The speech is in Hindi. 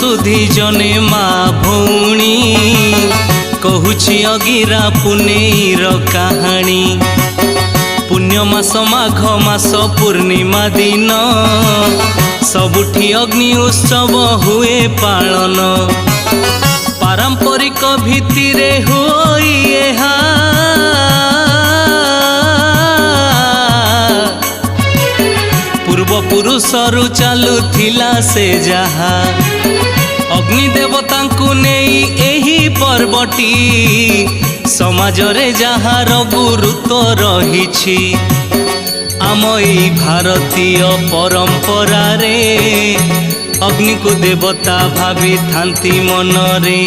सुधी जने माँ भौणी कहूछि अगिरा पुनेईर कहानी। पुण्य मास माघ मास पूर्णिमा दिन सबुठी अग्नि उत्सव हुए पालन। पारंपरिक भित्तिरे होई एहा पूर्वपुरुषरु चालुथिला से जहा अग्नि देवतांकु नेई एही पर्वटी समाजरे जहार गुरुत्व रहिछि। आम एई भारतीय परंपरा रे अग्नि को देवता भावी थांती मनरे।